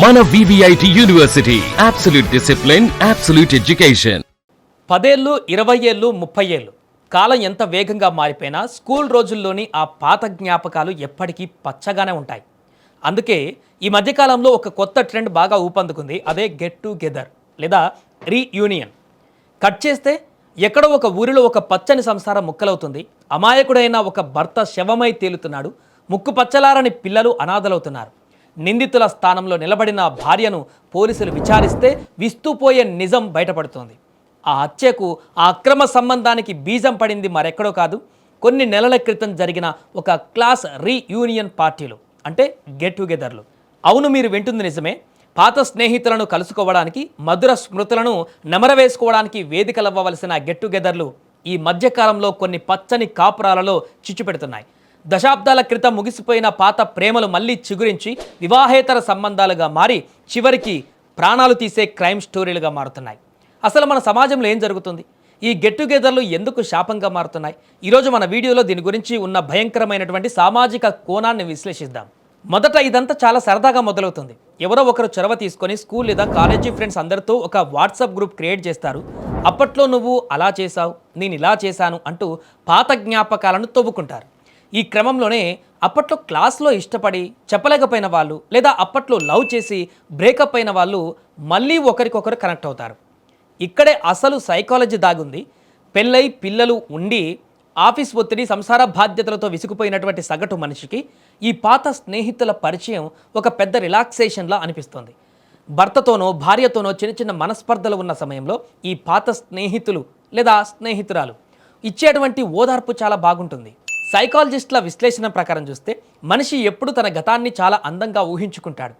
మన VVIT university absolute discipline, absolute education. 10 ఏళ్ళు, 20 ఏళ్ళు, 30 ఏళ్ళు కాలం ఎంత వేగంగా మారిపోయినా స్కూల్ రోజుల్లోని ఆ పాత జ్ఞాపకాలు ఎప్పటికీ పచ్చగానే ఉంటాయి. అందుకే ఈ మధ్యకాలంలో ఒక కొత్త ట్రెండ్ బాగా ఊపందుకుంది. అదే గెట్ టుగెదర్ లేదా రీయూనియన్. కట్ చేస్తే ఎక్కడో ఒక ఊరిలో ఒక పచ్చని సంసారం ముక్కలవుతుంది. అమాయకుడైన ఒక భర్త శవమై తేలుతున్నాడు. ముక్కు పచ్చలారని పిల్లలు అనాథలవుతున్నారు. నిందితుల స్థానంలో నిలబడిన భార్యను పోలీసులు విచారిస్తే విస్తుపోయే నిజం బయటపడుతోంది. ఆ హత్యకు, ఆ అక్రమ సంబంధానికి బీజం పడింది మరెక్కడో కాదు, కొన్ని నెలల క్రితం జరిగిన ఒక క్లాస్ రీయూనియన్ పార్టీలు, అంటే గెట్ టుగెదర్లు. అవును, మీరు వింటుంది నిజమే. పాత స్నేహితులను కలుసుకోవడానికి, మధుర స్మృతులను నెమరవేసుకోవడానికి వేదికలవ్వవలసిన గెట్ టుగెదర్లు ఈ మధ్యకాలంలో కొన్ని పచ్చని కాపురాలలో చిచ్చుపెడుతున్నాయి. దశాబ్దాల క్రితం ముగిసిపోయిన పాత ప్రేమలు మళ్ళీ చిగురించి వివాహేతర సంబంధాలుగా మారి చివరికి ప్రాణాలు తీసే క్రైమ్ స్టోరీలుగా మారుతున్నాయి. అసలు మన సమాజంలో ఏం జరుగుతుంది? ఈ గెట్ టుగెదర్లు ఎందుకు శాపంగా మారుతున్నాయి? ఈరోజు మన వీడియోలో దీని గురించి ఉన్న భయంకరమైనటువంటి సామాజిక కోణాన్ని విశ్లేషిద్దాం. మొదట ఇదంతా చాలా సరదాగా మొదలవుతుంది. ఎవరో ఒకరు చొరవ తీసుకొని స్కూల్ లేదా కాలేజీ ఫ్రెండ్స్ అందరితో ఒక వాట్సాప్ గ్రూప్ క్రియేట్ చేస్తారు. అప్పట్లో నువ్వు అలా చేశావు, నేను ఇలా చేశాను అంటూ పాత జ్ఞాపకాలను తవ్వుకుంటారు. ఈ క్రమంలోనే అప్పట్లో క్లాస్లో ఇష్టపడి చెప్పలేకపోయిన వాళ్ళు, లేదా అప్పట్లో లవ్ చేసి బ్రేకప్ అయిన వాళ్ళు మళ్ళీ ఒకరికొకరు కనెక్ట్ అవుతారు. ఇక్కడే అసలు సైకాలజీ దాగుంది. పెళ్ళై పిల్లలు ఉండి ఆఫీస్ ఒత్తిడి, సంసార బాధ్యతలతో విసిగిపోయినటువంటి సగటు మనిషికి ఈ పాత స్నేహితుల పరిచయం ఒక పెద్ద రిలాక్సేషన్లా అనిపిస్తుంది. భర్తతోనో భార్యతోనో చిన్న చిన్న మనస్పర్ధలు ఉన్న సమయంలో ఈ పాత స్నేహితులు లేదా స్నేహితురాలు ఇచ్చేటువంటి ఓదార్పు చాలా బాగుంటుంది. సైకాలజిస్టుల విశ్లేషణ ప్రకారం చూస్తే మనిషి ఎప్పుడు తన గతాన్ని చాలా అందంగా ఊహించుకుంటాడు.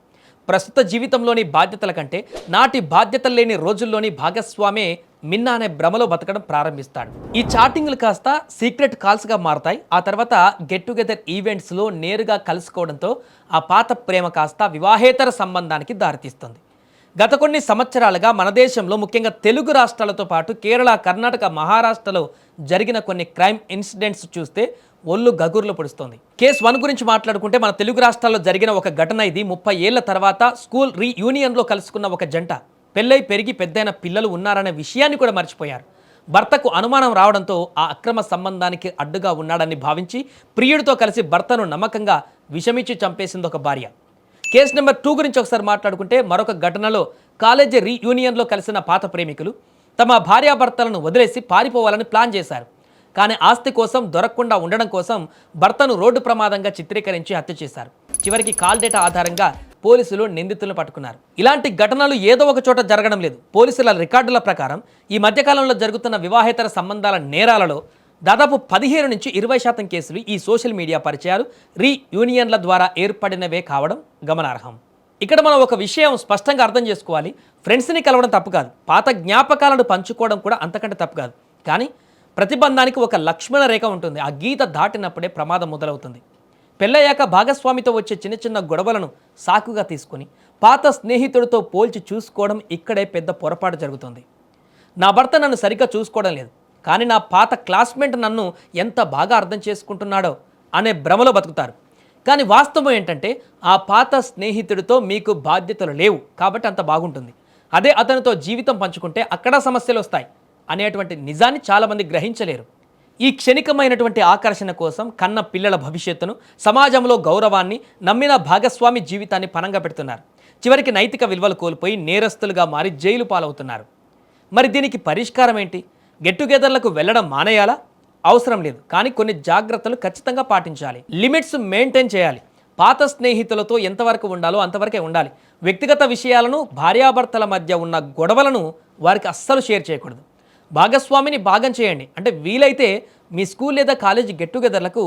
ప్రస్తుత జీవితంలోని బాధ్యతల కంటే నాటి బాధ్యతలు లేని రోజుల్లోని భాగస్వామే మిన్నా అనే భ్రమలో బతకడం ప్రారంభిస్తాడు. ఈ చాటింగ్లు కాస్త సీక్రెట్ కాల్స్గా మారతాయి. ఆ తర్వాత గెట్ టుగెదర్ ఈవెంట్స్లో నేరుగా కలుసుకోవడంతో ఆ పాత ప్రేమ కాస్త వివాహేతర సంబంధానికి దారితీస్తుంది. గత కొన్ని సంవత్సరాలుగా మన దేశంలో, ముఖ్యంగా తెలుగు రాష్ట్రాలతో పాటు కేరళ, కర్ణాటక, మహారాష్ట్రలో జరిగిన కొన్ని క్రైమ్ ఇన్సిడెంట్స్ చూస్తే ఒళ్ళు గగుర్లు పొడుస్తోంది. కేసు 1 గురించి మాట్లాడుకుంటే మన తెలుగు రాష్ట్రాల్లో జరిగిన ఒక ఘటన ఇది. 30 ఏళ్ల తర్వాత స్కూల్ రీయూనియన్లో కలుసుకున్న ఒక జంట పెళ్ళై పెరిగి పెద్దయిన పిల్లలు ఉన్నారనే విషయాన్ని కూడా మర్చిపోయారు. భర్తకు అనుమానం రావడంతో ఆ అక్రమ సంబంధానికి అడ్డుగా ఉన్నాడని భావించి ప్రియుడితో కలిసి భర్తను నమ్మకంగా విషమిచ్చి చంపేసింది ఒక భార్య. కేసు నెంబర్ 2 గురించి ఒకసారి మాట్లాడుకుంటే మరొక ఘటనలో కాలేజీ రీయూనియన్లో కలిసిన పాత ప్రేమికులు తమ భార్యాభర్తలను వదిలేసి పారిపోవాలని ప్లాన్ చేశారు. కానీ ఆస్తి కోసం, దొరకకుండా ఉండడం కోసం భర్తను రోడ్డు ప్రమాదంగా చిత్రీకరించి హత్య చేశారు. చివరికి కాల్ డేటా ఆధారంగా పోలీసులు నిందితులను పట్టుకున్నారు. ఇలాంటి ఘటనలు ఏదో ఒక చోట జరగడం లేదు. పోలీసుల రికార్డుల ప్రకారం ఈ మధ్యకాలంలో జరుగుతున్న వివాహేతర సంబంధాల నేరాలలో దాదాపు 15 నుంచి 20% కేసులు ఈ సోషల్ మీడియా పరిచయాలు, రీయూనియన్ల ద్వారా ఏర్పడినవే కావడం గమనార్హం. ఇక్కడ మనం ఒక విషయం స్పష్టంగా అర్థం చేసుకోవాలి. ఫ్రెండ్స్ని కలవడం తప్పు కాదు, పాత జ్ఞాపకాలను పంచుకోవడం కూడా అంతకంటే తప్పు కాదు. కానీ ప్రతిబంధానికి ఒక లక్ష్మణ రేఖ ఉంటుంది. ఆ గీత దాటినప్పుడే ప్రమాదం మొదలవుతుంది. పెళ్ళయ్యాక భాగస్వామితో వచ్చే చిన్న చిన్న గొడవలను సాకుగా తీసుకొని పాత స్నేహితుడితో పోల్చి చూసుకోవడం ఇక్కడే పెద్ద పొరపాటు జరుగుతుంది. నా భర్త నన్ను సరిగ్గా చూసుకోవడం లేదు, కానీ నా పాత క్లాస్మేట్ నన్ను ఎంత బాగా అర్థం చేసుకుంటున్నాడో అనే భ్రమలో బతుకుతారు. కానీ వాస్తవం ఏంటంటే ఆ పాత స్నేహితుడితో మీకు బాధ్యతలు లేవు కాబట్టి అంత బాగుంటుంది. అదే అతనితో జీవితం పంచుకుంటే అక్కడ సమస్యలు వస్తాయి అనేటువంటి నిజాన్ని చాలామంది గ్రహించలేరు. ఈ క్షణికమైనటువంటి ఆకర్షణ కోసం కన్న పిల్లల భవిష్యత్తును, సమాజంలో గౌరవాన్ని, నమ్మిన భాగస్వామి జీవితాన్ని పణంగా పెడుతున్నారు. చివరికి నైతిక విలువలు కోల్పోయి నేరస్తులుగా మారి జైలు పాలవుతున్నారు. మరి దీనికి పరిష్కారం ఏంటి? గెట్ టుగెదర్లకు వెళ్ళడం మానేయాలా? అవసరం లేదు, కానీ కొన్ని జాగ్రత్తలు ఖచ్చితంగా పాటించాలి. లిమిట్స్ మెయింటైన్ చేయాలి. పాత స్నేహితులతో ఎంతవరకు ఉండాలో అంతవరకే ఉండాలి. వ్యక్తిగత విషయాలను, భార్యాభర్తల మధ్య ఉన్న గొడవలను వారికి అస్సలు షేర్ చేయకూడదు. భాగస్వామిని భాగం చేయండి. అంటే వీలైతే మీ స్కూల్ లేదా కాలేజీ గెట్ టుగెదర్లకు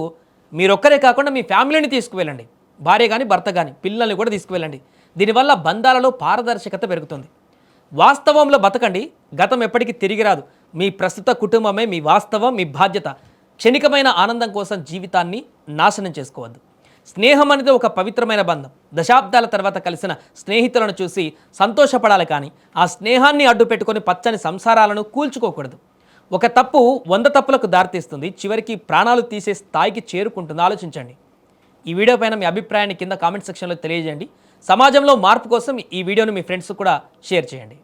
మీరొక్కరే కాకుండా మీ ఫ్యామిలీని తీసుకువెళ్ళండి. భార్య కానీ, భర్త కానీ, పిల్లల్ని కూడా తీసుకువెళ్ళండి. దీనివల్ల బంధాలలో పారదర్శకత పెరుగుతుంది. వాస్తవంలో బతకండి. గతం ఎప్పటికీ తిరిగి రాదు. మీ ప్రస్తుత కుటుంబమే మీ వాస్తవం, మీ బాధ్యత. క్షణికమైన ఆనందం కోసం జీవితాన్ని నాశనం చేసుకోవద్దు. స్నేహం అనేది ఒక పవిత్రమైన బంధం. దశాబ్దాల తర్వాత కలిసిన స్నేహితులను చూసి సంతోషపడాలి, కానీ ఆ స్నేహాన్ని అడ్డు పెట్టుకొని పచ్చని సంసారాలను కూల్చుకోకూడదు. ఒక తప్పు 100 తప్పులకు దారితీస్తుంది, చివరికి ప్రాణాలు తీసే స్థాయికి చేరుకుంటుంది. ఆలోచించండి. ఈ వీడియో పైన మీ అభిప్రాయాన్ని కింద కామెంట్ సెక్షన్లో తెలియజేయండి. సమాజంలో మార్పు కోసం ఈ వీడియోను మీ ఫ్రెండ్స్ కూడా షేర్ చేయండి.